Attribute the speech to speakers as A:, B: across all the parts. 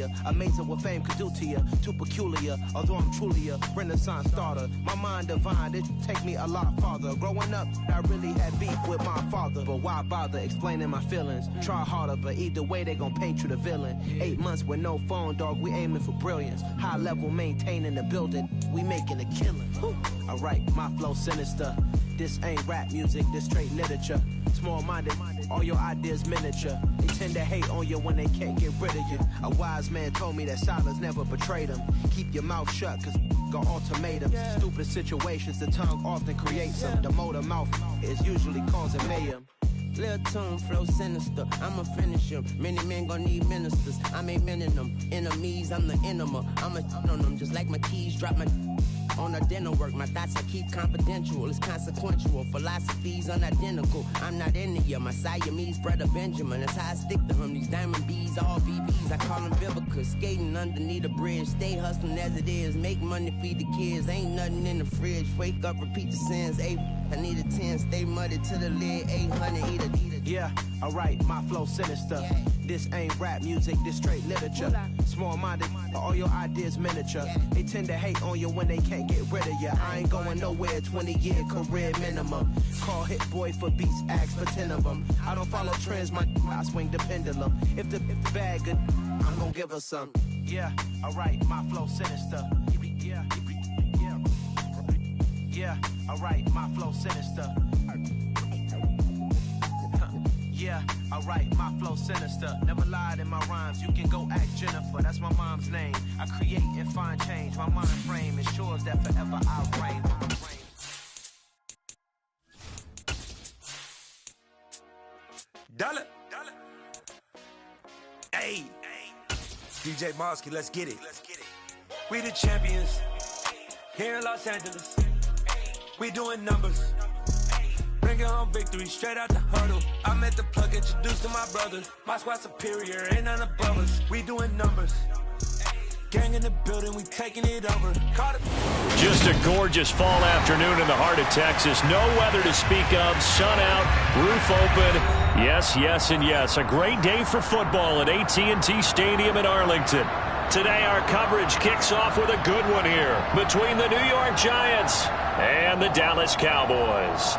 A: ya. Amazing what fame could do to ya. Too peculiar, although I'm truly a Renaissance starter. My mind divine, it take me a lot farther. Growing up, I really had beef with my father. But why bother explaining my feelings? Try harder, but either way they gon' paint you the villain. 8 months with no phone, dog, we aiming for brilliance. High level maintaining the building, we making a killing. Alright, my flow sinister. This ain't rap music, this straight literature. Small-minded, all your ideas miniature. They tend to hate on you when they can't get rid of you. A wise man told me that silence never betrayed him. Keep your mouth shut, cause got ultimatums. Stupid situations, the tongue often creates them. The motor mouth is usually causing mayhem.
B: Lil' tune, flow sinister, I'ma finish him. Many men gon' need ministers, I'm aiming them. Enemies, I'm the enema, I'ma on them. Just like my keys, drop my on a dental work. My thoughts I keep confidential, it's consequential. Philosophies unidentical, I'm not into you. My Siamese brother Benjamin, that's how I stick to him. These diamond bees, all BBs, I call them Vivica. Skating underneath a bridge, stay hustling as it is. Make money, feed the kids, ain't nothing in the fridge. Wake up, repeat the sins, I need a 10, stay muddy to the lid, 800, eat a.
A: Yeah, alright, my flow sinister. This ain't rap music, this straight literature. Small-minded, all your ideas miniature. They tend to hate on you when they can't get rid of you. I ain't going nowhere, 20-year career minimum. Call Hit Boy for beats, ask for 10 of them. I don't follow trends, I swing the pendulum. If the bag good, I'm gonna give her some. Yeah, alright, my flow sinister. Yeah, alright, my flow sinister. Yeah, alright, my flow sinister. Never lied in my rhymes, you can go ask Jennifer. That's my mom's name. I create and find change. My mind frame ensures that forever I reign.
C: Dollar. Hey, DJ Mosky, let's get it. We the champions here in Los Angeles. We doing numbers. Bringing home victory straight out the huddle. I met the plug, introduced to my brother. My squad superior, ain't none above us. We doing numbers. Gang in the building, we taking it over.
D: Just a gorgeous fall afternoon in the heart of Texas. No weather to speak of. Sun out, roof open. Yes, yes, and yes. A great day for football at AT&T Stadium in Arlington. Today our coverage kicks off with a good one here between the New York Giants and the Dallas Cowboys.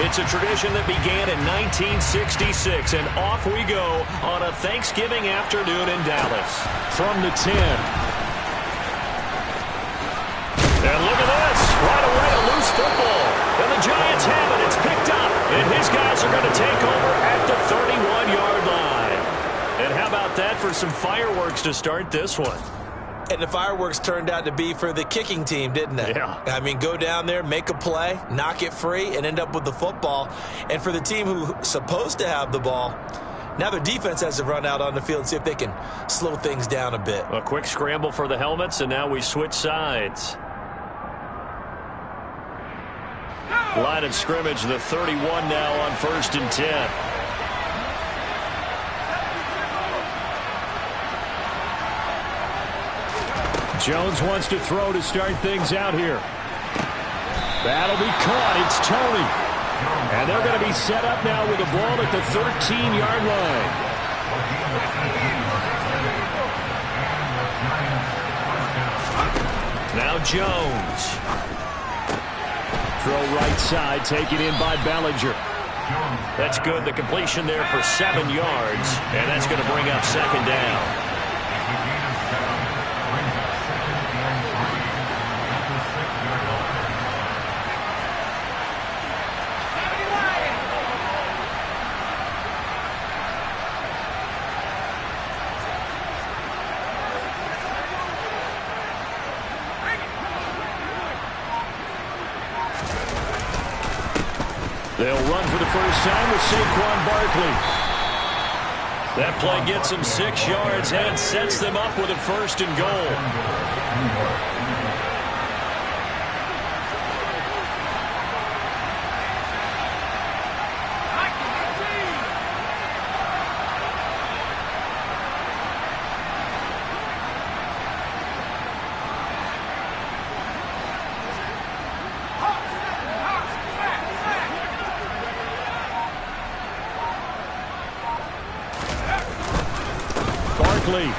D: It's a tradition that began in 1966, and off we go on a Thanksgiving afternoon in Dallas. From the 10. And look at this. Right away, a loose football. And the Giants have it. It's picked up. And his guys are going to take over at the 31-yard line. And how about that for some fireworks to start this one?
E: And the fireworks turned out to be for the kicking team, didn't they?
D: Yeah.
E: I mean, go down there, make a play, knock it free, and end up with the football. And for the team who's supposed to have the ball, now their defense has to run out on the field and see if they can slow things down a bit.
D: A quick scramble for the helmets, and now we switch sides. Line of scrimmage, the 31 now on 1st and 10. Jones wants to throw to start things out here. That'll be caught. It's Tony. And they're going to be set up now with the ball at the 13-yard line. Now Jones. Throw right side, taken in by Bellinger. That's good. The completion there for 7 yards. And that's going to bring up 2nd down. They'll run for the first time with Saquon Barkley. That play gets them 6 yards and sets them up with a 1st and goal. incomplete.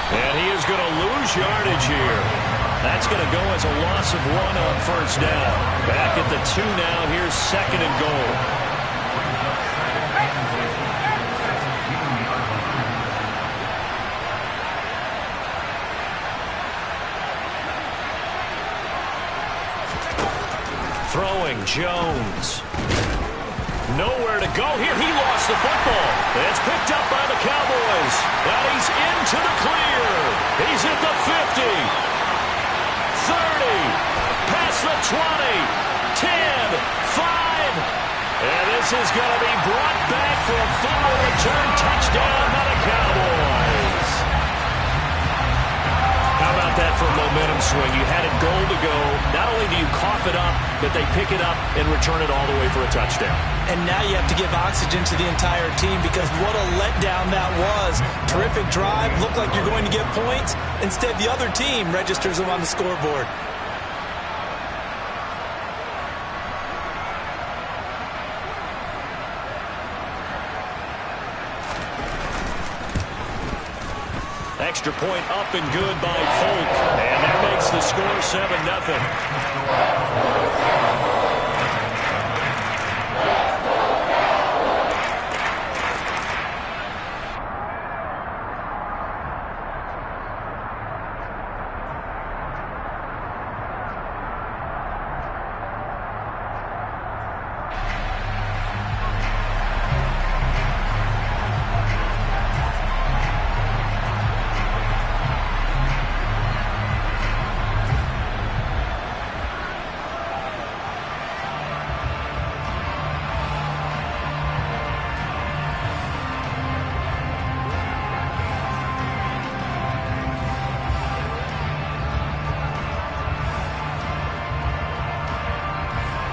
D: And he is going to lose yardage here. That's going to go as a loss of 1 on first down. Back at the 2 now. Here's 2nd and goal. Throwing Jones. Nowhere to go here. He lost the football. It's picked up by the Cowboys. And he's into the clear. He's at the 50. 30. Past the 20. 10. 5. And this is going to be brought back for a fumble return touchdown by the Cowboys. How about that for a momentum swing? You had it goal to go. Not only do you cough it up, but they pick it up and return it all the way for a touchdown.
E: And now you have to give oxygen to the entire team because what a letdown that was. Terrific drive. Looked like you're going to get points. Instead, the other team registers them on the scoreboard.
D: Extra point up and good by Folk. And that makes the score 7-0.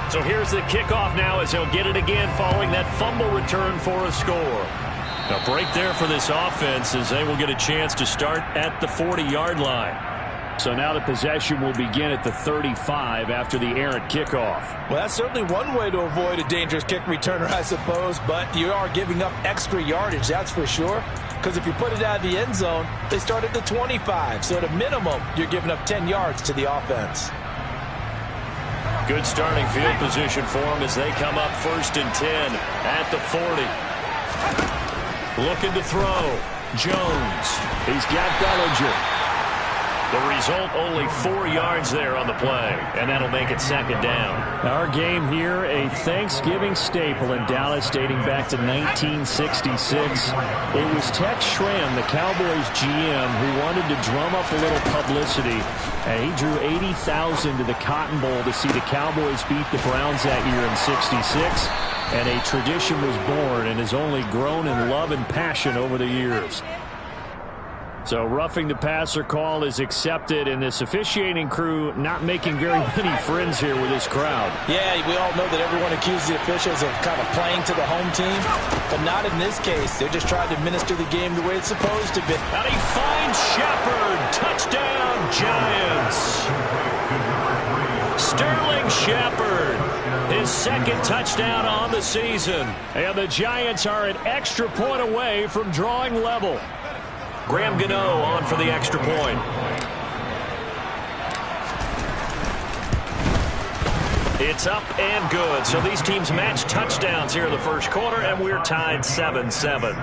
D: So here's the kickoff now as he'll get it again following that fumble return for a score. A break there for this offense as they will get a chance to start at the 40-yard line. So now the possession will begin at the 35 after the errant kickoff.
E: Well, that's certainly one way to avoid a dangerous kick returner, I suppose, but you are giving up extra yardage, that's for sure. Because if you put it out of the end zone, they start at the 25. So at a minimum, you're giving up 10 yards to the offense.
D: Good starting field position for them as they come up 1st and 10 at the 40. Looking to throw. Jones. He's got Bellinger. The result, only 4 yards there on the play, and that'll make it 2nd down. Our game here, a Thanksgiving staple in Dallas dating back to 1966. It was Tex Schramm, the Cowboys GM, who wanted to drum up a little publicity, and he drew 80,000 to the Cotton Bowl to see the Cowboys beat the Browns that year in '66, and a tradition was born and has only grown in love and passion over the years. So roughing the passer call is accepted, and this officiating crew not making very many friends here with this crowd.
E: Yeah, we all know that everyone accuses the officials of kind of playing to the home team, but not in this case. They're just trying to administer the game the way it's supposed to be.
D: And he finds Shepard. Touchdown, Giants. Sterling Shepard, his 2nd touchdown on the season. And the Giants are an extra point away from drawing level. Graham Gano on for the extra point. It's up and good. So these teams match touchdowns here in the first quarter, and we're tied 7-7.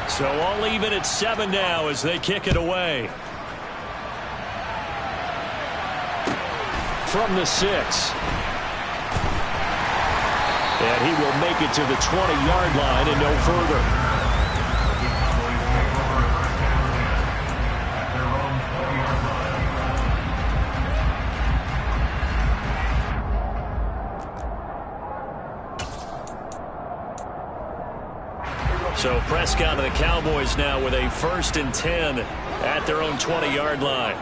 D: So all even at 7 now as they kick it away. From the 6. And he will make it to the 20-yard line and no further. So Prescott and the Cowboys now with a 1st and 10 at their own 20-yard line.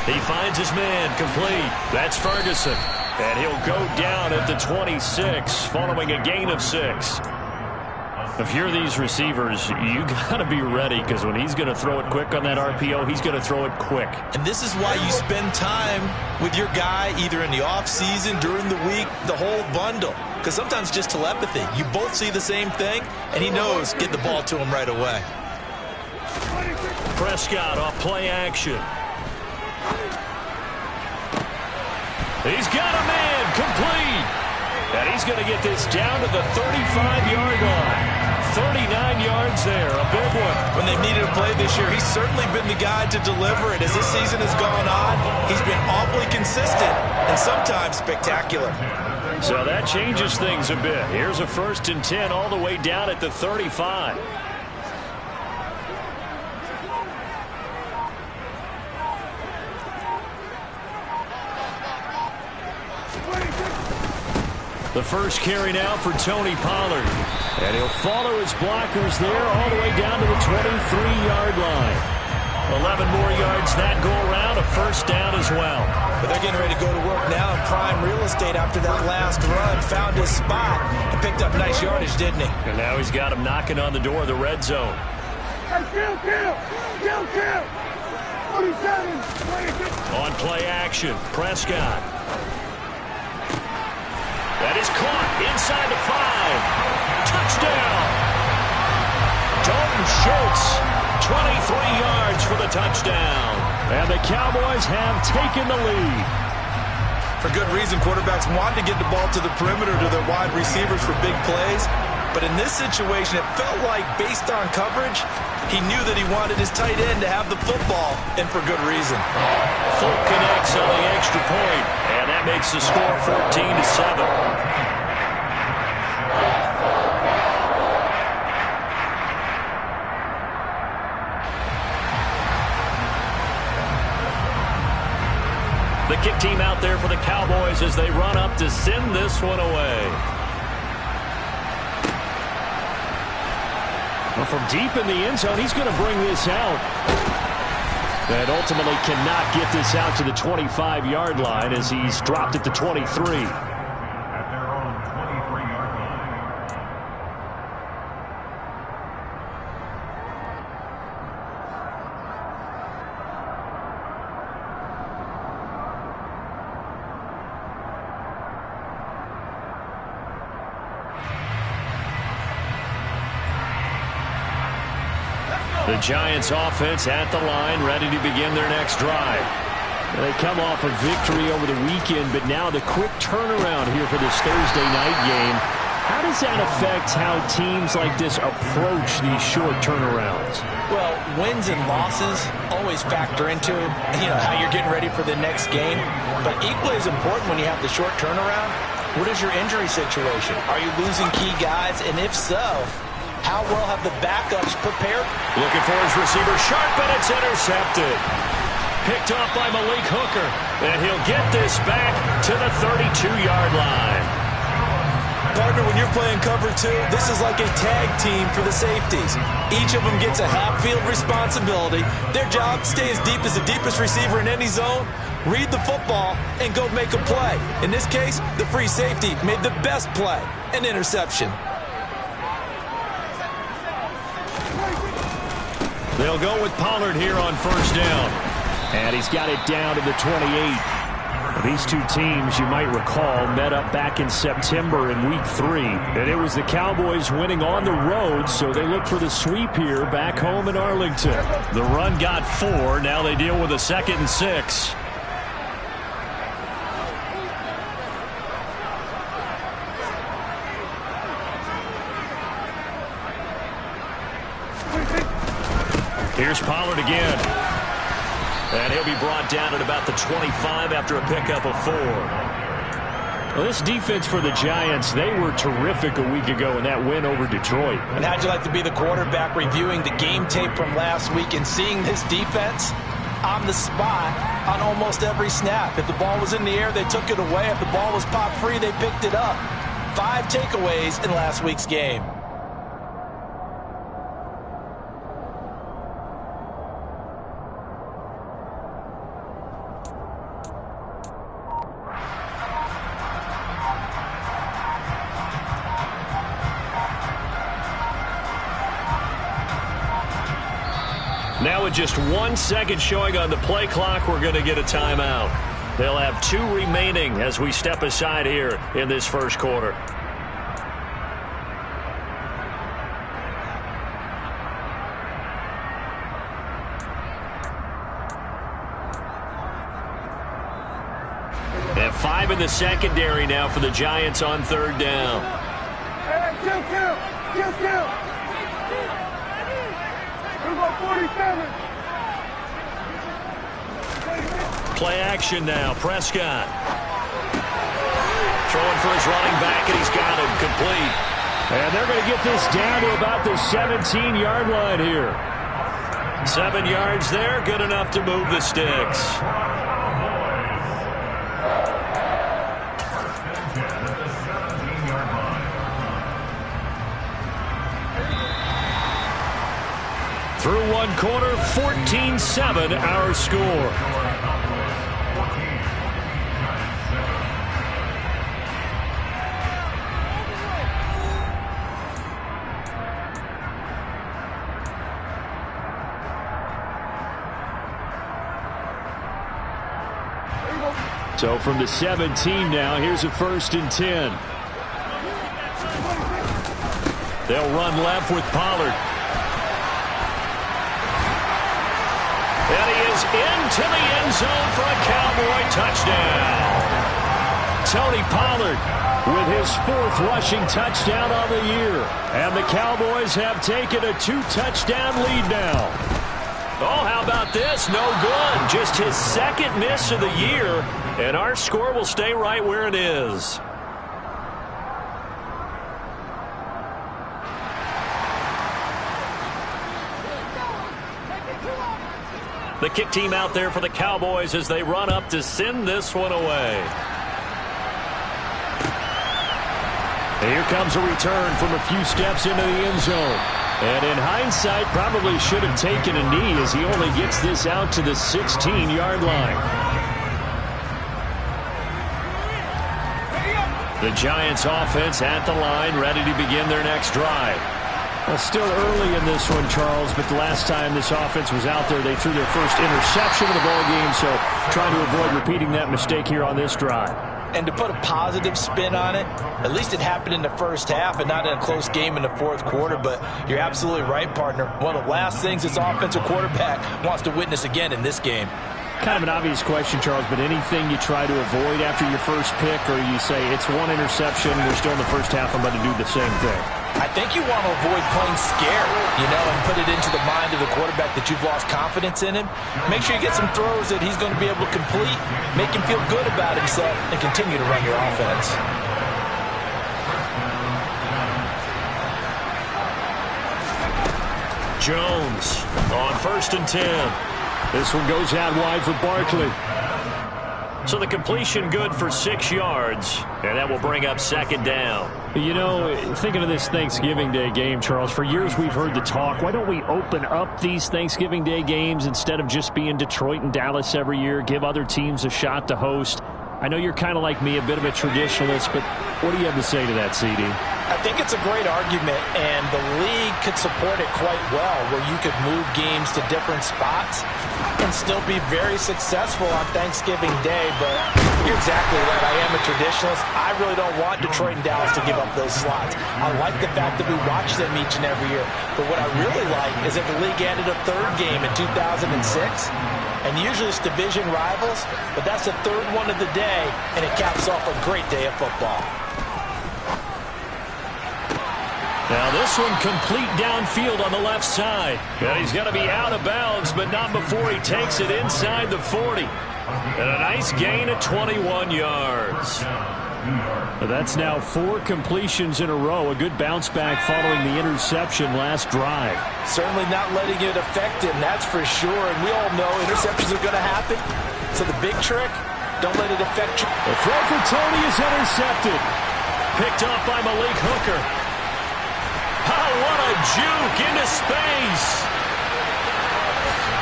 D: He finds his man complete. That's Ferguson. And he'll go down at the 26 following a gain of 6. If you're these receivers, you got to be ready, because when he's going to throw it quick on that RPO, he's going to throw it quick.
E: And this is why you spend time with your guy either in the offseason, during the week, the whole bundle. Because sometimes just telepathy. You both see the same thing, and he knows get the ball to him right away.
D: Prescott off play action. He's got a man complete. And he's going to get this down to the 35-yard line. 39 yards there, a big one.
E: When they've needed a play this year, he's certainly been the guy to deliver it. As this season has gone on, he's been awfully consistent and sometimes spectacular.
D: So that changes things a bit. Here's a 1st and 10 all the way down at the 35. The first carry now for Tony Pollard. And he'll follow his blockers there all the way down to the 23-yard line. 11 more yards that go around, a 1st down as well.
E: But they're getting ready to go to work now in prime real estate after that last run. Found his spot and picked up nice yardage, didn't he?
D: And now he's got him knocking on the door of the red zone. On play action, Prescott. That is caught inside the 5. Touchdown. Dalton Schultz, 23 yards for the touchdown. And the Cowboys have taken the lead.
E: For good reason, quarterbacks want to get the ball to the perimeter to their wide receivers for big plays. But in this situation, it felt like, based on coverage, he knew that he wanted his tight end to have the football, and for good reason.
D: Folk connects on the extra point, and that makes the score 14-7. The kick team out there for the Cowboys as they run up to send this one away. Well, from deep in the end zone, he's going to bring this out. And ultimately cannot get this out to the 25-yard line as he's dropped at the 23. The Giants offense at the line, ready to begin their next drive. They come off a victory over the weekend, but now the quick turnaround here for this Thursday night game. How does that affect how teams like this approach these short turnarounds?
E: Well, wins and losses always factor into, how you're getting ready for the next game. But equally as important when you have the short turnaround, what is your injury situation? Are you losing key guys? And if so, how well have the backups prepared?
D: Looking for his receiver, sharp, and it's intercepted. Picked off by Malik Hooker, and he'll get this back to the 32-yard line.
E: Partner, when you're playing cover 2, this is like a tag team for the safeties. Each of them gets a half-field responsibility. Their job, stay as deep as the deepest receiver in any zone, read the football, and go make a play. In this case, the free safety made the best play, an interception.
D: They'll go with Pollard here on 1st down. And he's got it down to the 28. These two teams, you might recall, met up back in September in Week 3. And it was the Cowboys winning on the road, so they look for the sweep here back home in Arlington. The run got 4. Now they deal with a 2nd and 6. Here's Pollard again. And he'll be brought down at about the 25 after a pickup of 4. Well, this defense for the Giants, they were terrific a week ago in that win over Detroit.
E: And how'd you like to be the quarterback reviewing the game tape from last week and seeing this defense on the spot on almost every snap? If the ball was in the air, they took it away. If the ball was popped free, they picked it up. 5 takeaways in last week's game.
D: Now with just 1 second showing on the play clock, we're going to get a timeout. They'll have 2 remaining as we step aside here in this first quarter. And 5 in the secondary now for the Giants on 3rd down.
F: Hey, kill. We're going 47.
D: Play action now. Prescott. Throwing for his running back, and he's got him complete. And they're going to get this down to about the 17-yard line here. 7 yards there, good enough to move the sticks. Through 1 quarter, 14-7 our score. So from the 17 now, here's a 1st and 10. They'll run left with Pollard. And he is into the end zone for a Cowboy touchdown. Tony Pollard with his 4th rushing touchdown on the year. And the Cowboys have taken a 2-touchdown lead now. Oh, how about this? No good. Just his 2nd miss of the year. And our score will stay right where it is. The kick team out there for the Cowboys as they run up to send this one away. And here comes a return from a few steps into the end zone. And in hindsight, probably should have taken a knee as he only gets this out to the 16-yard line. The Giants offense at the line, ready to begin their next drive. Well, still early in this one, Charles, but the last time this offense was out there, they threw their first interception of the ball game, so trying to avoid repeating that mistake here on this drive.
E: And to put a positive spin on it, at least it happened in the first half and not in a close game in the 4th quarter, but you're absolutely right, partner. One of the last things this offensive quarterback wants to witness again in this game.
D: Kind of an obvious question, Charles, but anything you try to avoid after your first pick, or you say it's 1 interception, we're still in the first half, I'm going to do the same thing?
E: I think you want to avoid playing scared, and put it into the mind of the quarterback that you've lost confidence in him. Make sure you get some throws that he's going to be able to complete, make him feel good about himself, and continue to run your offense.
D: Jones on 1st and 10. This one goes out wide for Barkley. So the completion good for 6 yards, and that will bring up 2nd down. Thinking of this Thanksgiving Day game, Charles, for years we've heard the talk, why don't we open up these Thanksgiving Day games instead of just being Detroit and Dallas every year, give other teams a shot to host? I know you're kind of like me, a bit of a traditionalist, but what do you have to say to that, CD?
E: I think it's a great argument, and the league could support it quite well, where you could move games to different spots and still be very successful on Thanksgiving Day. But you're exactly right. I am a traditionalist. I really don't want Detroit and Dallas to give up those slots. I like the fact that we watch them each and every year. But what I really like is that the league added a 3rd game in 2006. And usually it's division rivals, but that's the 3rd one of the day, and it caps off a great day of football.
D: Now this one complete downfield on the left side. And he's going to be out of bounds, but not before he takes it inside the 40. And a nice gain of 21 yards. That's now 4 completions in a row. A good bounce back following the interception last drive.
E: Certainly not letting it affect him, that's for sure. And we all know interceptions are going to happen. So the big trick, don't let it affect you.
D: The throw for Tony is intercepted. Picked up by Malik Hooker. Oh, what a juke into space.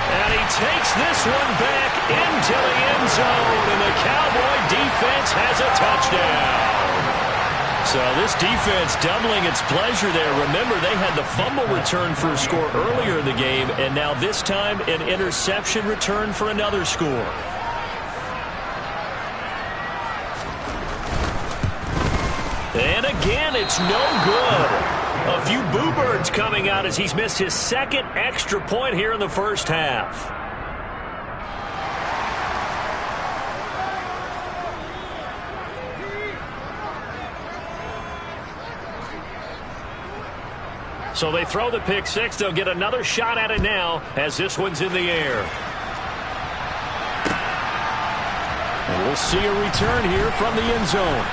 D: And he takes this one back into the end zone, and the Cowboy defense has a touchdown. So this defense doubling its pleasure there. Remember, they had the fumble return for a score earlier in the game, and now this time an interception return for another score. And again, it's no good. A few boo birds coming out as he's missed his second extra point here in the first half. So they throw the pick six. They'll get another shot at it now as this one's in the air. And we'll see a return here from the end zone.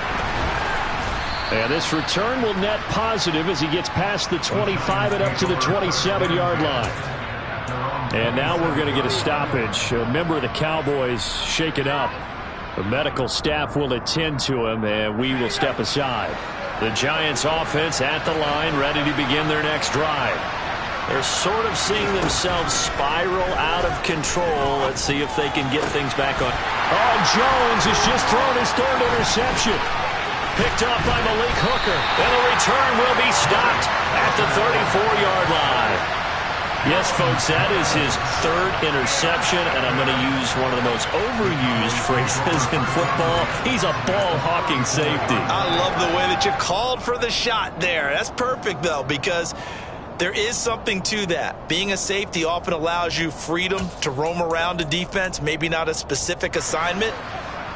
D: And this return will net positive as he gets past the 25 and up to the 27-yard line. And now we're going to get a stoppage. A member of the Cowboys shaken up. The medical staff will attend to him, and we will step aside. The Giants offense at the line, ready to begin their next drive. They're sort of seeing themselves spiral out of control. Let's see if they can get things back on. Oh, Jones has just thrown his third interception. Picked up by Malik Hooker. And the return will be stopped at the 34-yard line. Yes, folks, that is his third interception, and I'm going to use one of the most overused phrases in football. He's a ball-hawking safety.
E: I love the way that you called for the shot there. That's perfect, though, because there is something to that. Being a safety often allows you freedom to roam around a defense, maybe not a specific assignment.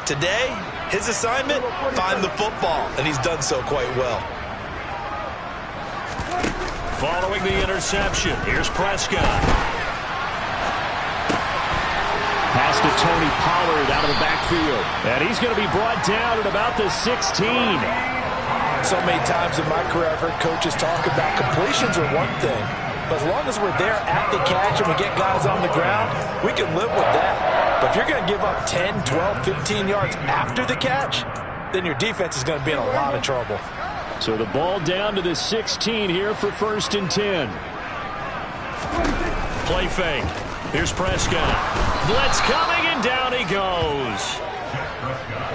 E: Today, his assignment, find the football, and he's done so quite well.
D: Following the interception, here's Prescott. Pass to Tony Pollard out of the backfield. And he's going to be brought down at about the 16.
E: So many times in my career, I've heard coaches talk about completions are one thing. But as long as we're there at the catch and we get guys on the ground, we can live with that. But if you're going to give up 10, 12, 15 yards after the catch, then your defense is going to be in a lot of trouble.
D: So the ball down to the 16 here for 1st and 10. Play fake. Here's Prescott. Blitz coming, and down he goes.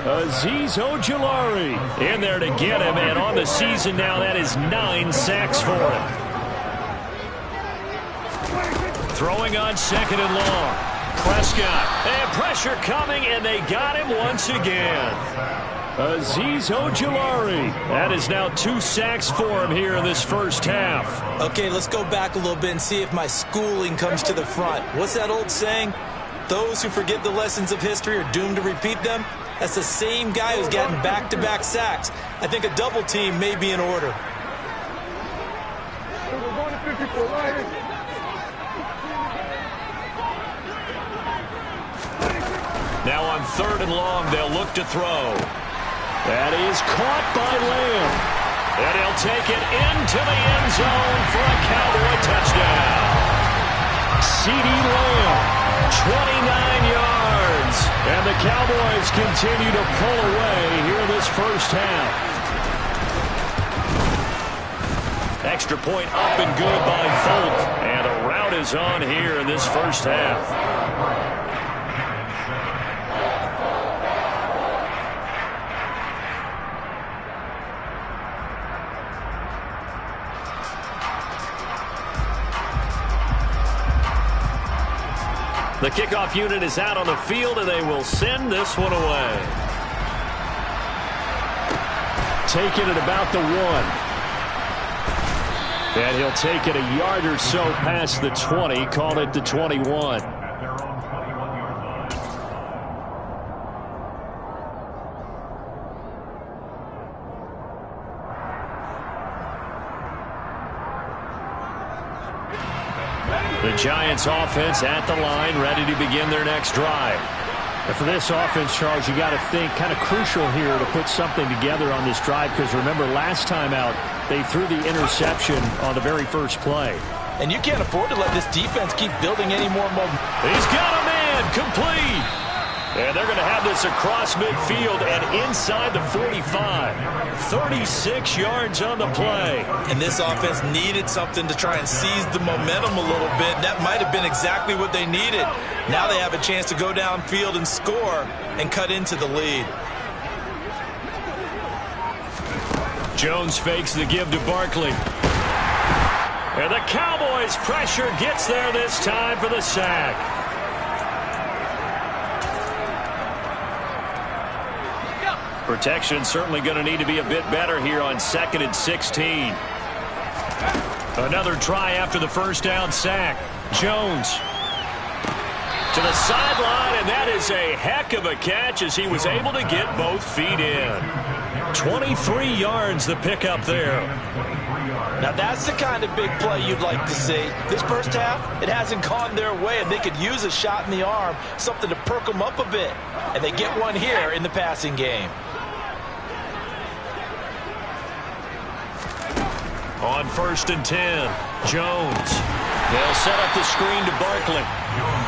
D: Azeez Ojulari in there to get him, and on the season now, that is 9 sacks for him. Throwing on 2nd and long. Prescott, and pressure coming, and they got him once again. Azeez Ojulari. That is now 2 sacks for him here in this first half.
E: Okay, let's go back a little bit and see if my schooling comes to the front. What's that old saying? Those who forget the lessons of history are doomed to repeat them. That's the same guy who's gotten back-to-back sacks. I think a double team may be in order.
D: Now on 3rd and long, they'll look to throw. That is caught by Lamb. And he'll take it into the end zone for a Cowboy touchdown. CeeDee Lamb, 29 yards. And the Cowboys continue to pull away here in this first half. Extra point up and good by Folk. And a rout is on here in this first half. The kickoff unit is out on the field, and they will send this one away. Taking it about the 1. And he'll take it a yard or so past the 20, call it the 21. The Giants offense at the line, ready to begin their next drive. And for this offense, Charles, you got to think kind of crucial here to put something together on this drive, because remember last time out, they threw the interception on the very first play.
E: And you can't afford to let this defense keep building any more momentum.
D: He's got a man, complete. And they're going to have this across midfield and inside the 45. 36 yards on the play.
E: And this offense needed something to try and seize the momentum a little bit. That might have been exactly what they needed. Now they have a chance to go downfield and score and cut into the lead.
D: Jones fakes the give to Barkley. And the Cowboys' pressure gets there this time for the sack. Protection certainly going to need to be a bit better here on 2nd and 16. Another try after the first down sack. Jones to the sideline, and that is a heck of a catch as he was able to get both feet in. 23 yards the pickup there.
E: Now that's the kind of big play you'd like to see. This first half, it hasn't gone their way, and they could use a shot in the arm, something to perk them up a bit. And they get one here in the passing game.
D: On 1st and 10, Jones. They'll set up the screen to Barkley.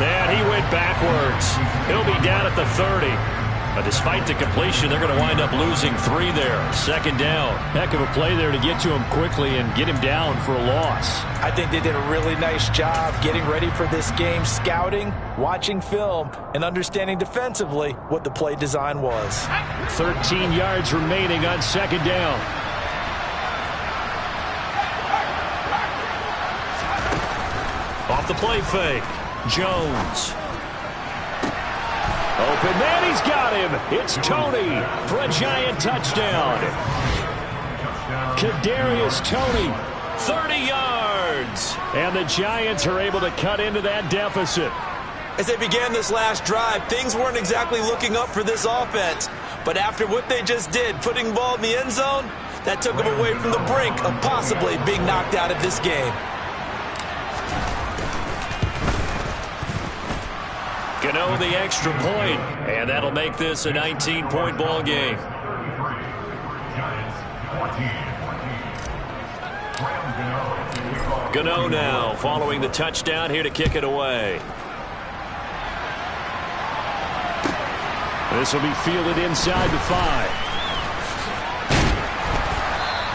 D: And he went backwards. He'll be down at the 30. But despite the completion, they're going to wind up losing 3 there. 2nd down.
G: Heck of a play there to get to him quickly and get him down for a loss.
E: I think they did a really nice job getting ready for this game, scouting, watching film, and understanding defensively what the play design was.
G: 13 yards remaining on 2nd down.
D: Off the play fake. Jones. Open man, he's got him. It's Tony for a Giant touchdown. Kadarius Toney, 30 yards. And the Giants are able to cut into that deficit.
H: As they began this last drive, things weren't exactly looking up for this offense. But after what they just did, putting the ball in the end zone, that took them away from the brink of possibly being knocked out of this game.
D: Gano the extra point, and that'll make this a 19-point ball game. Gano now following the touchdown here to kick it away.
G: This will be fielded inside the 5.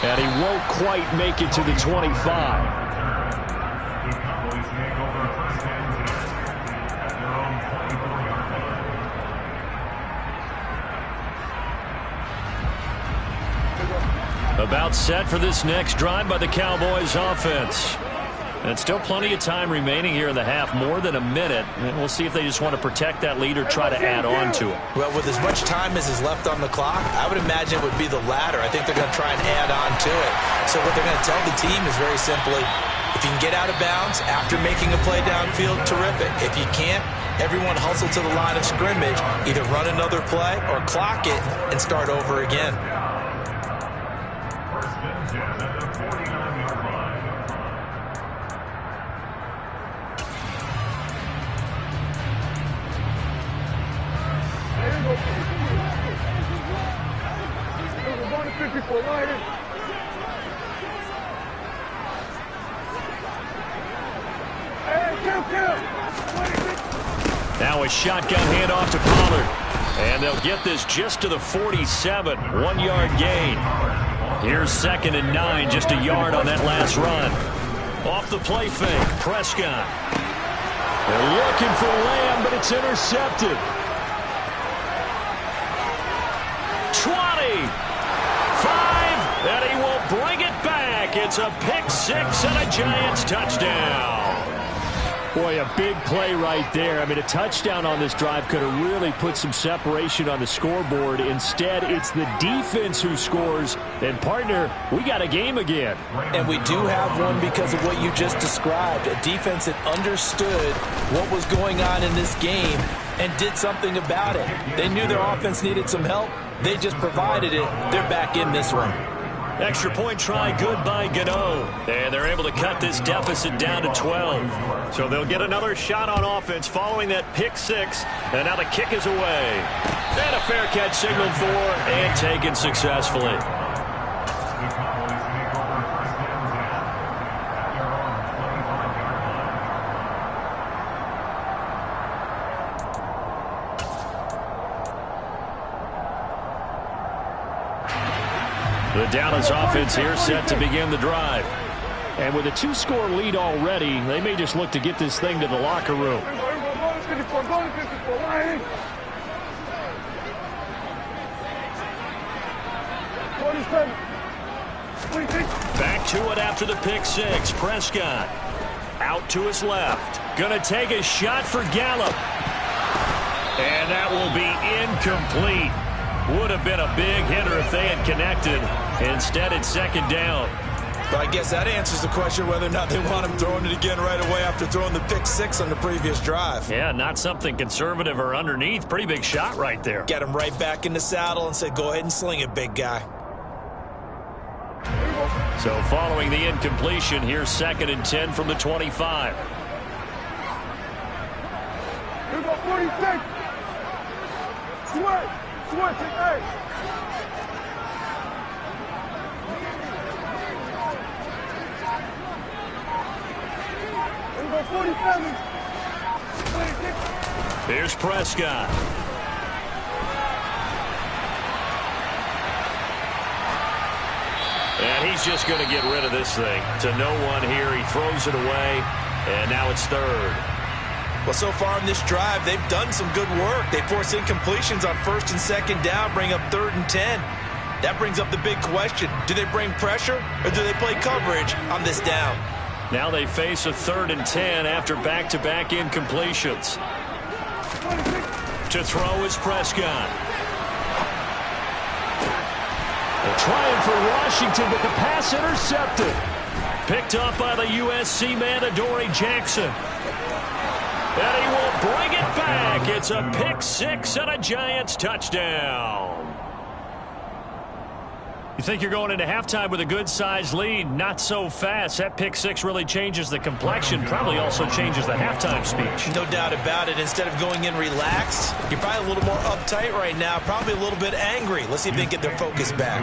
G: And he won't quite make it to the 25.
D: About set for this next drive by the Cowboys offense. And still plenty of time remaining here in the half, more than a minute. And we'll see if they just want to protect that lead or try to add on to it.
E: Well, with as much time as is left on the clock, I would imagine it would be the latter. I think they're going to try and add on to it. So what they're going to tell the team is very simply, if you can get out of bounds after making a play downfield, terrific. If you can't, everyone hustle to the line of scrimmage, either run another play or clock it and start over again.
D: Now a shotgun handoff to Pollard. And they'll get this just to the 47. 1-yard gain. Here's 2nd and 9, just a yard on that last run. Off the play fake, Prescott.
G: They're looking for Lamb, but it's intercepted.
D: 20. 5, and he will bring it back. It's a pick-6 and a Giants touchdown.
G: Boy, a big play right there. I mean, a touchdown on this drive could have really put some separation on the scoreboard. Instead, it's the defense who scores. And, partner, we got a game again.
E: And we do have one because of what you just described. A defense that understood what was going on in this game and did something about it. They knew their offense needed some help. They just provided it. They're back in this one.
D: Extra point try good by Gano. And they're able to cut this deficit down to 12. So they'll get another shot on offense following that pick-6. And now the kick is away. And a fair catch signaled for and taken successfully. The Dallas offense here set to begin the drive.
G: And with a 2-score lead already, they may just look to get this thing to the locker room.
D: Back to it after the pick six. Prescott out to his left. Gonna take a shot for Gallup. And that will be incomplete. Would have been a big hitter if they had connected. Instead, it's second down.
E: But I guess that answers the question whether or not they want him throwing it again right away after throwing the pick six on the previous drive.
D: Yeah, not something conservative or underneath. Pretty big shot right there.
E: Get him right back in the saddle and say, go ahead and sling it, big guy.
D: So following the incompletion, here's 2nd and 10 from the 25.
F: Here go 46. Switch it, hey. Here go 47.
D: Here's Prescott. And he's just going to get rid of this thing. To no one here. He throws it away. And now it's third.
E: Well, so far in this drive, they've done some good work. They force incompletions on 1st and 2nd down, bring up 3rd and 10. That brings up the big question. Do they bring pressure or do they play coverage on this down?
D: Now they face a 3rd and 10 after back-to-back incompletions. To throw is Prescott.
G: They're trying for Washington, but the pass intercepted.
D: Picked up by the USC man, Adoree Jackson. And he will bring it back. It's a pick six and a Giants touchdown. You think you're going into halftime with a good-sized lead? Not so fast. That pick six really changes the complexion, probably also changes the halftime speech.
E: No doubt about it. Instead of going in relaxed, you're probably a little more uptight right now, probably a little bit angry. Let's see if they can get their focus back.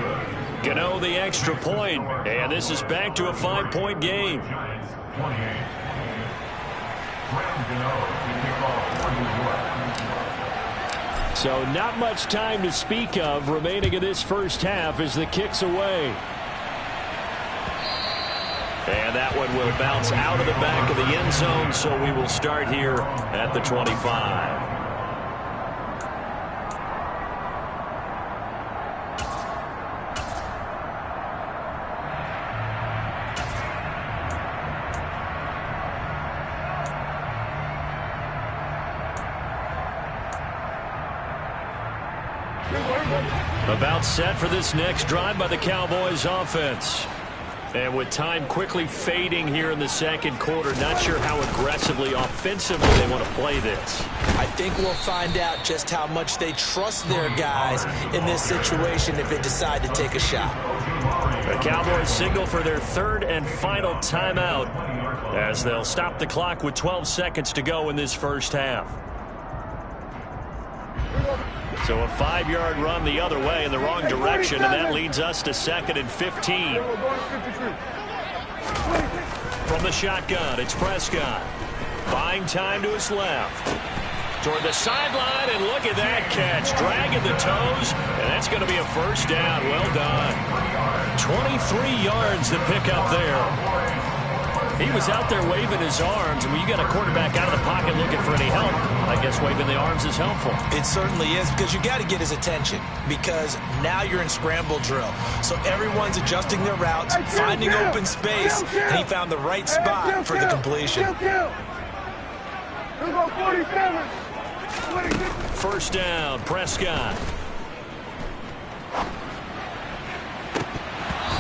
D: Gano the extra point, and this is back to a 5-point game.
G: So not much time to speak of remaining in this first half as the kick's away.
D: And that one will bounce out of the back of the end zone, so we will start here at the 25. About set for this next drive by the Cowboys offense. And with time quickly fading here in the second quarter, not sure how aggressively, offensively they want to play this.
E: I think we'll find out just how much they trust their guys in this situation if they decide to take a shot.
D: The Cowboys signal for their 3rd and final timeout as they'll stop the clock with 12 seconds to go in this first half. So a 5-yard run the other way in the wrong direction, and that leads us to 2nd and 15. From the shotgun, it's Prescott. Buying time to his left. Toward the sideline, and look at that catch. Dragging the toes, and that's going to be a first down. Well done. 23 yards to pick up there. He was out there waving his arms, and when you got a quarterback out of the pocket looking for any help, I guess waving the arms is helpful.
E: It certainly is, because you got to get his attention, because now you're in scramble drill. So everyone's adjusting their routes, finding open space, and he found the right spot for the completion.
D: First down, Prescott.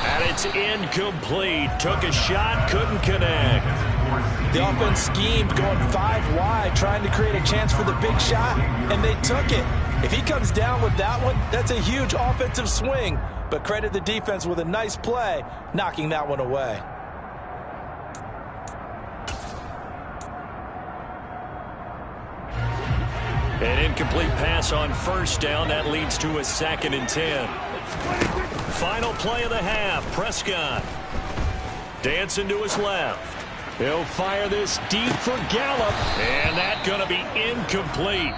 D: And it's incomplete. Took a shot, couldn't connect.
E: The offense schemed, going 5 wide, trying to create a chance for the big shot, and they took it. If he comes down with that one, that's a huge offensive swing. But credit the defense with a nice play, knocking that one away.
D: An incomplete pass on first down. That leads to a 2nd and 10. Final play of the half. Prescott dancing to his left. He'll fire this deep for Gallup. And that's going to be incomplete.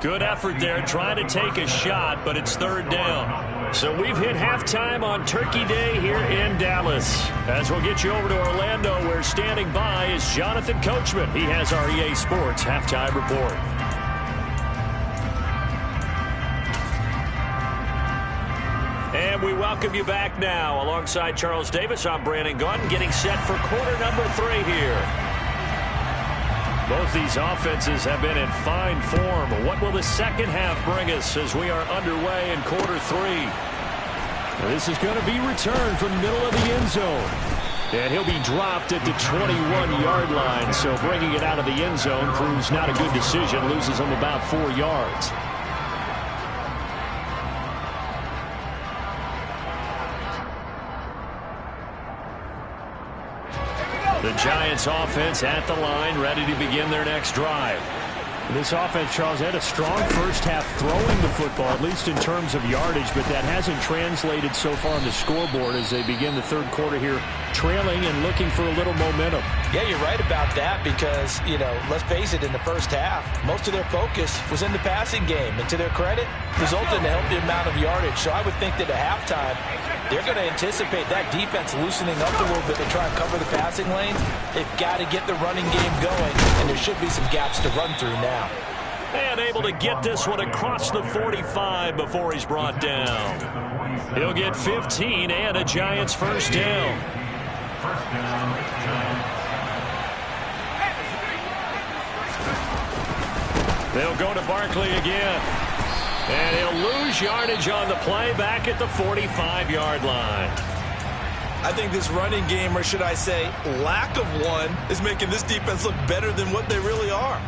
D: Good effort there trying to take a shot, but it's 3rd down. So we've hit halftime on Turkey Day here in Dallas. As we'll get you over to Orlando, where standing by is Jonathan Coachman. He has our EA Sports halftime report. And we welcome welcome you back now. Alongside Charles Davis, I'm Brandon Gaudin, getting set for quarter number 3 here. Both these offenses have been in fine form. What will the second half bring us as we are underway in quarter 3? This is going to be returned from the middle of the end zone. And he'll be dropped at the 21-yard line. So bringing it out of the end zone proves not a good decision. Loses him about 4 yards. The Giants offense at the line, ready to begin their next drive. This offense, Charles, had a strong first half throwing the football, at least in terms of yardage, but that hasn't translated so far on the scoreboard as they begin the third quarter here, trailing and looking for a little momentum.
E: Yeah, you're right about that because, let's face it, in the first half, most of their focus was in the passing game. And to their credit, resulted in a healthy amount of yardage. So I would think that at halftime, they're going to anticipate that defense loosening up a little bit to try and cover the passing lanes. They've got to get the running game going, and there should be some gaps to run through now.
D: And able to get this one across the 45 before he's brought down. He'll get 15 and a Giants first down. They'll go to Barkley again. And he'll lose yardage on the play back at the 45-yard line.
H: I think this running game, or should I say lack of one, is making this defense look better than what they really are.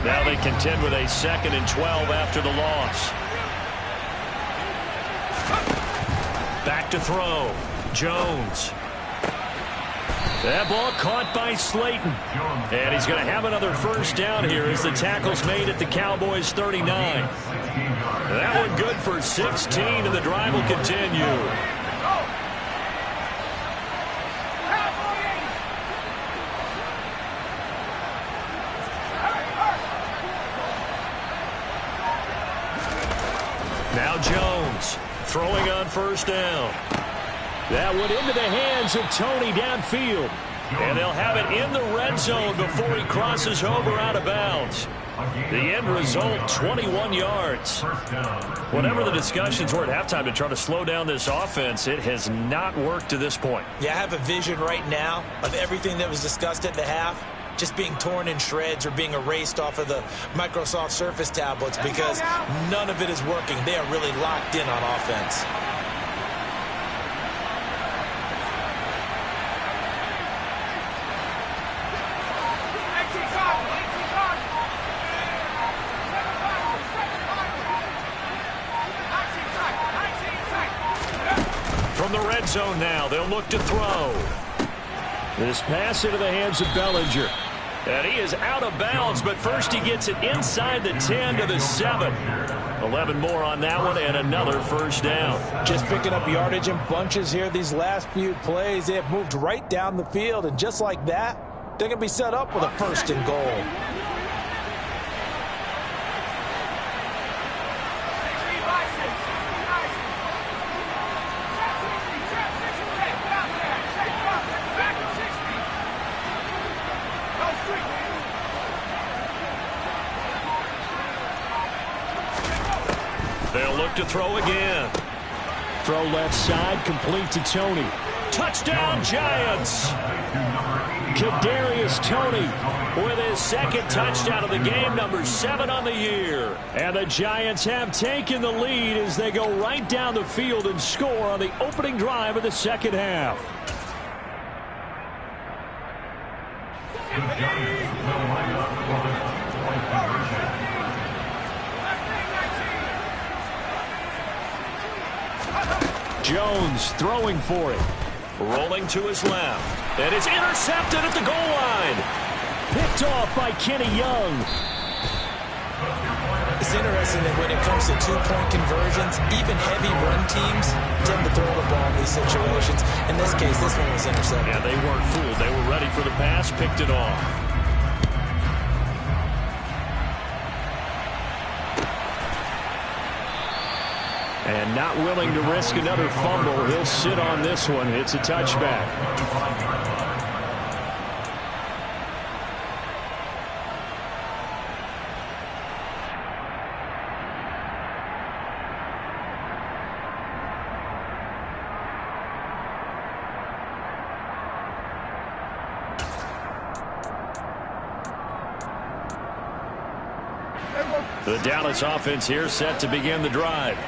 D: Now they contend with a 2nd and 12 after the loss. Back to throw. Jones. That ball caught by Slayton. And he's going to have another first down here as the tackle's made at the Cowboys 39. That one good for 16, and the drive will continue. Now Jones throwing on first down. That went into the hands of Tony downfield. And they'll have it in the red zone before he crosses over out of bounds. The end result, 21 yards. Whatever the discussions were at halftime to try to slow down this offense, it has not worked to this point.
E: Yeah, I have a vision right now of everything that was discussed at the half just being torn in shreds or being erased off of the Microsoft Surface tablets because none of it is working. They are really locked in on offense.
D: From the red zone now, they'll look to throw. This pass into the hands of Bellinger. And he is out of bounds, but first he gets it inside the 10 to the 7. 11 more on that one and another first down.
E: Just picking up yardage in bunches here these last few plays. They have moved right down the field, and just like that, they're going to be set up with a first and goal.
D: They'll look to throw again.
G: Throw left side, complete to Tony.
D: Touchdown, Giants!
G: Kadarius Toney
D: With his second touchdown of the game, number 7 on the year.
G: And the Giants have taken the lead as they go right down the field and score on the opening drive of the second half. Jones throwing for it.
D: Rolling to his left. And it's intercepted at the goal line.
G: Picked off by Kenny Young.
E: It's interesting that when it comes to two-point conversions, even heavy run teams tend to throw the ball in these situations. In this case, this one was intercepted.
D: Yeah, they weren't fooled. They were ready for the pass, picked it off.
G: And not willing to risk another fumble. He'll sit on this one. It's a touchback. The Dallas offense here set to begin the drive.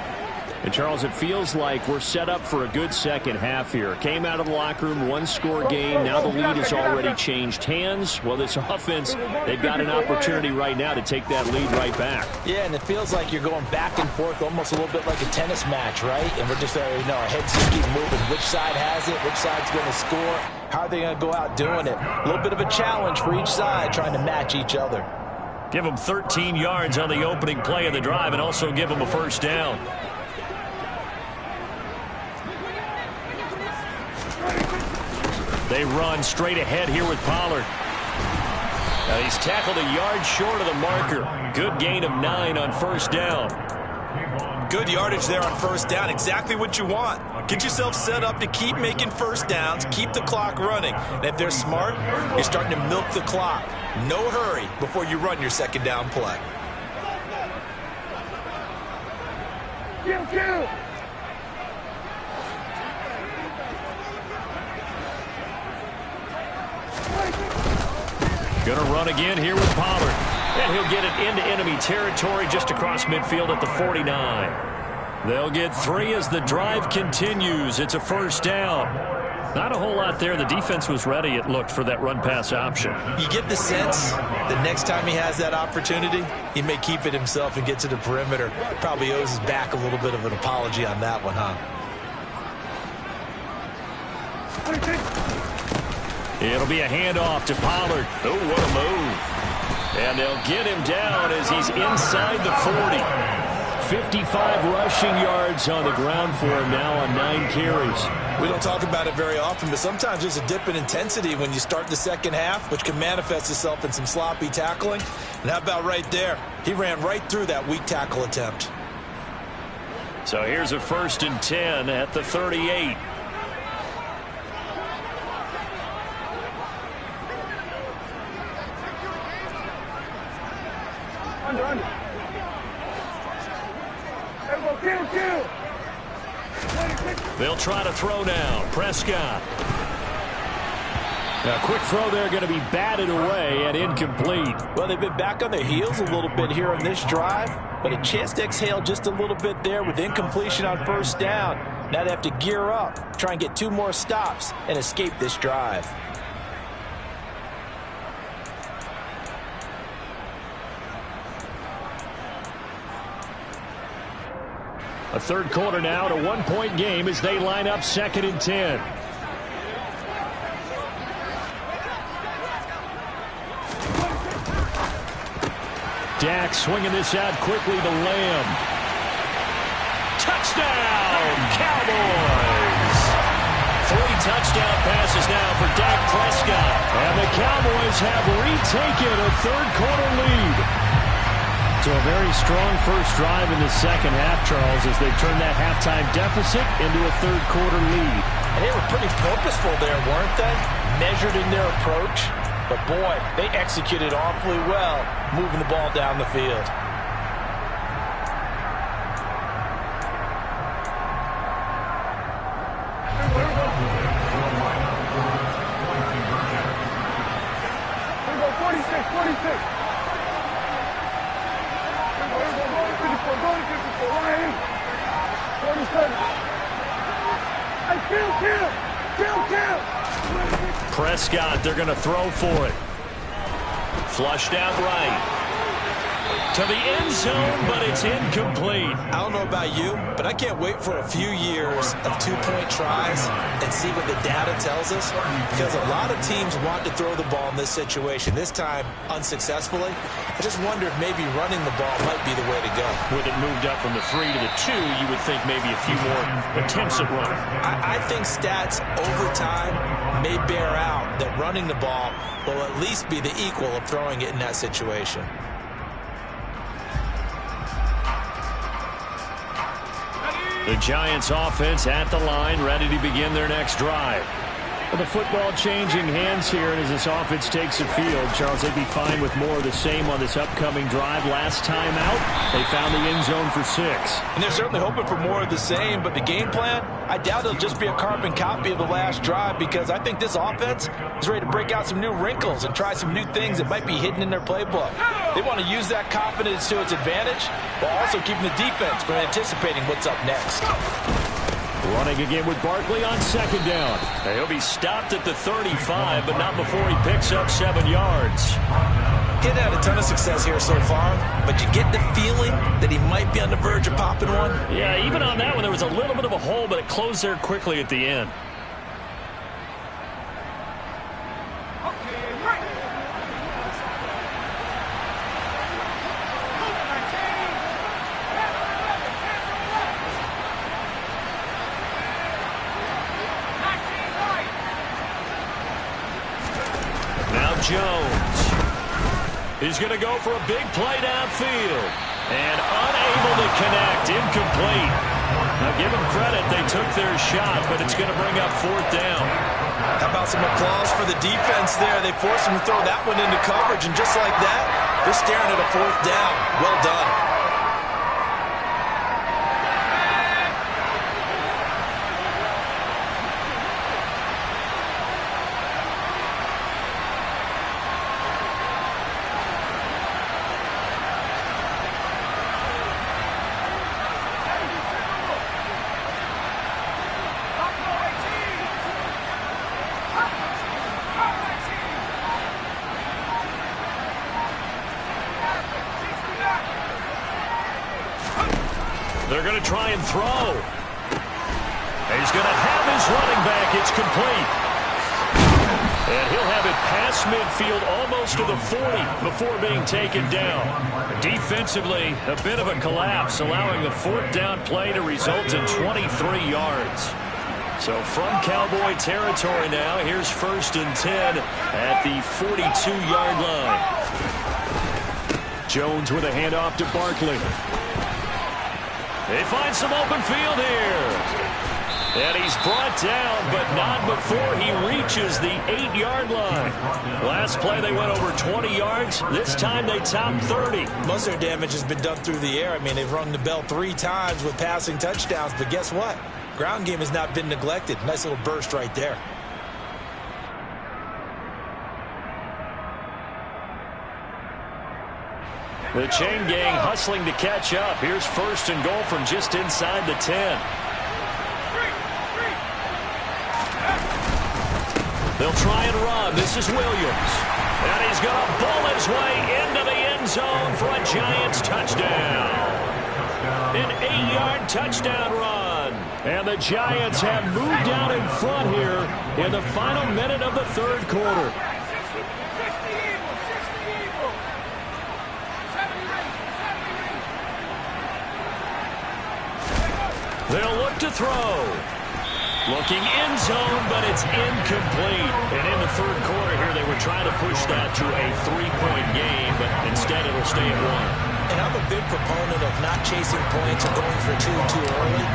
G: And, Charles, it feels like we're set up for a good second half here. Came out of the locker room, one-score game. Now the lead has already changed hands. Well, this offense, they've got an opportunity right now to take that lead right back.
E: Yeah, and it feels like you're going back and forth almost a little bit like a tennis match, right? And we're just, our heads just keep moving. Which side has it? Which side's going to score? How are they going to go out doing it? A little bit of a challenge for each side trying to match each other.
D: Give them 13 yards on the opening play of the drive and also give them a first down. They run straight ahead here with Pollard. Now he's tackled a yard short of the marker. Good gain of 9 on first down.
H: Good yardage there on first down. Exactly what you want. Get yourself set up to keep making first downs, keep the clock running. And if they're smart, you're starting to milk the clock. No hurry before you run your second down play.
F: Kill.
D: Going to run again here with Pollard. And he'll get it into enemy territory just across midfield at the 49. They'll get 3 as the drive continues. It's a first down. Not a whole lot there. The defense was ready, it looked, for that run-pass option.
H: You get the sense the next time he has that opportunity, he may keep it himself and get to the perimeter. Probably owes his back a little bit of an apology on that one, huh?
D: It'll be a handoff to Pollard. Oh, what a move. And they'll get him down as he's inside the 40. 55 rushing yards on the ground for him now on 9 carries.
H: We don't talk about it very often, but sometimes there's a dip in intensity when you start the second half, which can manifest itself in some sloppy tackling. And how about right there? He ran right through that weak tackle attempt.
D: So here's a 1st and 10 at the 38. They'll try to throw now. Prescott.
G: Now, quick throw there going to be batted away and incomplete.
E: Well, they've been back on their heels a little bit here on this drive, but a chance to exhale just a little bit there with incompletion on first down. Now they have to gear up, try and get 2 more stops and escape this drive.
G: A third quarter now, to 1-point game as they line up 2nd and 10. Dak swinging this out quickly to Lamb. Touchdown, Cowboys! 3 touchdown passes now for Dak Prescott. And the Cowboys have retaken a third quarter lead. So a very strong first drive in the second half, Charles, as they turn that halftime deficit into a third quarter lead.
E: And they were pretty purposeful there, weren't they? Measured in their approach. But, boy, they executed awfully well, moving the ball down the field.
D: Prescott, they're going to throw for it. Flushed out right. To the end zone, but it's incomplete.
H: I don't know about you, but I can't wait for a few years of 2-point tries and see what the data tells us, because a lot of teams want to throw the ball in this situation, this time unsuccessfully. I just wonder if maybe running the ball might be the way to go.
D: With it moved up from the 3 to the 2, you would think maybe a few more attempts at running.
H: I think stats over time may bear out that running the ball will at least be the equal of throwing it in that situation.
D: The Giants offense at the line, ready to begin their next drive. Well, the football changing hands here, and as this offense takes the field, Charles, they'd be fine with more of the same on this upcoming drive. Last time out, they found the end zone for 6.
E: And they're certainly hoping for more of the same, but the game plan, I doubt it'll just be a carbon copy of the last drive, because I think this offense is ready to break out some new wrinkles and try some new things that might be hidden in their playbook. They want to use that confidence to its advantage while also keeping the defense from anticipating what's up next.
D: Running again with Barkley on second down. He'll be stopped at the 35, but not before he picks up 7 yards.
E: He's had a ton of success here so far, but you get the feeling that he might be on the verge of popping one.
D: Yeah, even on that one, there was a little bit of a hole, but it closed there quickly at the end. Jones. He's going to go for a big play downfield. And unable to connect. Incomplete. Now give them credit. They took their shot, but it's going to bring up 4th down.
E: How about some applause for the defense there? They forced him to throw that one into coverage, and just like that, they're staring at a 4th down. Well done.
D: They're going to try and throw. He's going to have his running back. It's complete. And he'll have it past midfield almost to the 40 before being taken down. Defensively, a bit of a collapse, allowing the 4th down play to result in 23 yards. So from Cowboy territory now, here's 1st and 10 at the 42-yard line. Jones with a handoff to Barkley. They find some open field here. And he's brought down, but not before he reaches the 8-yard line. Last play, they went over 20 yards. This time, they topped 30.
E: Most of their damage has been done through the air. I mean, they've rung the bell 3 times with passing touchdowns. But guess what? Ground game has not been neglected. Nice little burst right there.
D: The chain gang hustling to catch up. Here's 1st and goal from just inside the 10. They'll try and run. This is Williams. And he's going to bull his way into the end zone for a Giants touchdown. An 8-yard touchdown run. And the Giants have moved out in front here in the final minute of the 3rd quarter. They'll look to throw. Looking end zone, but it's incomplete. And in the 3rd quarter here, they were trying to push that to a 3-point game, but instead it'll stay at 1.
E: And I'm a big proponent of not chasing points or going for 2 too early.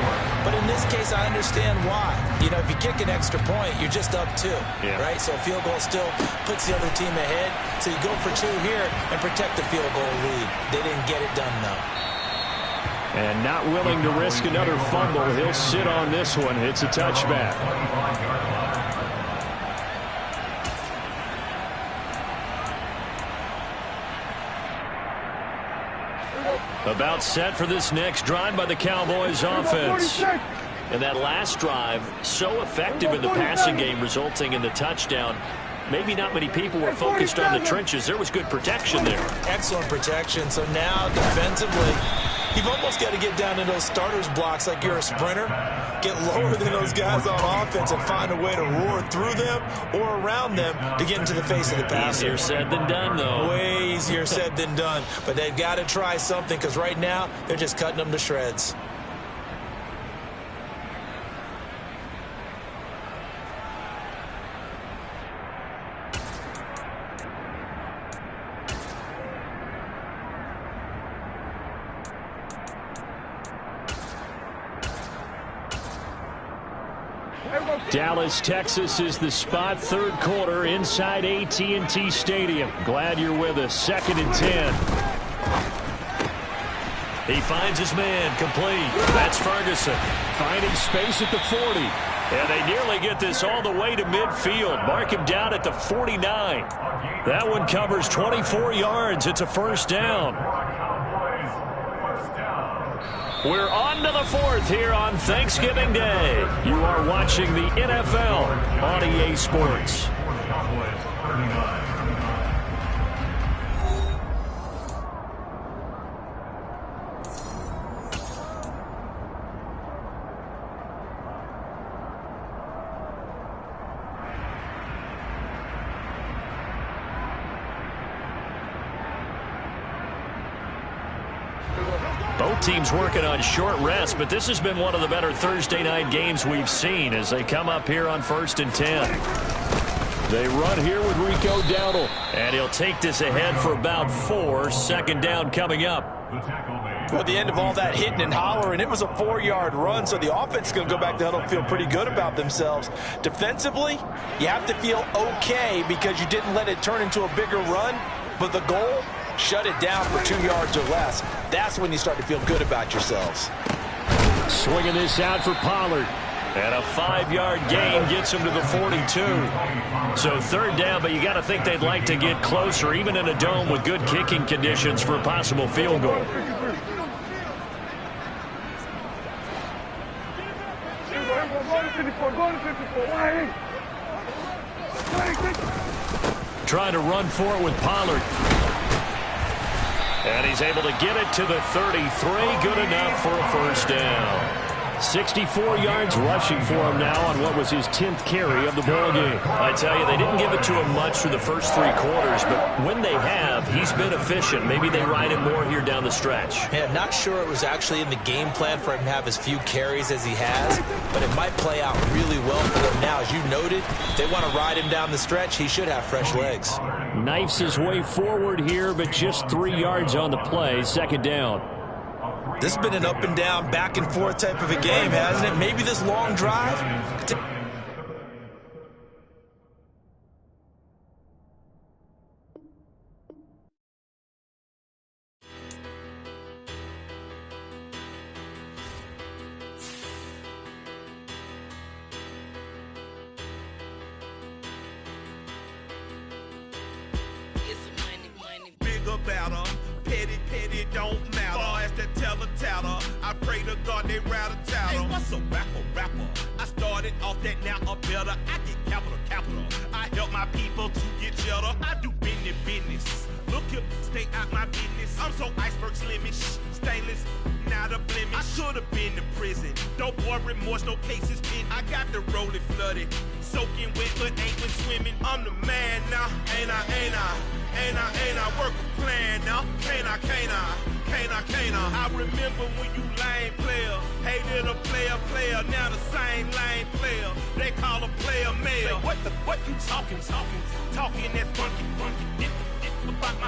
E: But in this case, I understand why. You know, if you kick an extra point, you're just up 2, right? So a field goal still puts the other team ahead. So you go for 2 here and protect the field goal lead. They didn't get it done, though.
D: And not willing to risk another fumble. He'll sit on this one. It's a touchback. About set for this next drive by the Cowboys offense. And that last drive, so effective in the passing game, resulting in the touchdown. Maybe not many people were focused on the trenches. There was good protection there.
E: Excellent protection. So now defensively, you've almost got to get down to those starters blocks like you're a sprinter. Get lower than those guys on offense and find a way to roar through them or around them to get into the face of the passer.
D: Easier said than done, though.
E: Way easier said than done. But they've got to try something because right now they're just cutting them to shreds.
G: Dallas, Texas is the spot. Third quarter inside AT&T Stadium. Glad you're with us. 2nd and 10.
D: He finds his man complete. That's Ferguson.
G: Finding space at the 40.
D: And they nearly get this all the way to midfield. Mark him down at the 49. That one covers 24 yards. It's a first down. We're on to the 4th here on Thanksgiving Day. You are watching the NFL on EA Sports. Both teams working on short rest, but this has been one of the better Thursday night games we've seen as they come up here on 1st and 10.
G: They run here with Rico Dowdle.
D: And he'll take this ahead for about 4. 2nd down coming up.
E: Well, at the end of all that hitting and hollering, it was a 4-yard run, so the offense is going to go back to huddle and feel pretty good about themselves. Defensively, you have to feel okay because you didn't let it turn into a bigger run, but the goal, shut it down for 2 yards or less. That's when you start to feel good about yourselves.
G: Swinging this out for Pollard.
D: And a 5-yard gain gets him to the 42. So 3rd down, but you got to think they'd like to get closer, even in a dome with good kicking conditions for a possible field goal. Trying to run for it with Pollard. And he's able to get it to the 33. Good enough for a first down.
G: 64 yards rushing for him now on what was his 10th carry of the ball game.
D: I tell you, they didn't give it to him much through the first 3 quarters, but when they have, he's been efficient. Maybe they ride him more here down the stretch.
H: Yeah, not sure it was actually in the game plan for him to have as few carries as he has, but it might play out really well for them now. As you noted, if they want to ride him down the stretch, he should have fresh legs.
G: Knifes his way forward here, but just 3 yards on the play. 2nd down.
H: This has been an up and down, back and forth type of a game, hasn't it? Maybe this long drive.
I: Bigger battle, petty don't matter. Far as the teller, I pray to God they rattle tattle. Hey, what's a rapper? I started off that, now I'm better. I get capital. I help my people to get cheddar. I do business. Look here, stay out my business. I'm so iceberg slimish, stainless, not a blemish. I should have been in prison. No boy remorse, no cases pinned. I got the rolling flooded, soaking wet, but ain't been swimming. I'm the man now, ain't I? Work a plan now, can't I? I remember when you lame player, hated a player, now the same lame player. They call a player male. Say, what you talking? Talking that's funky. About my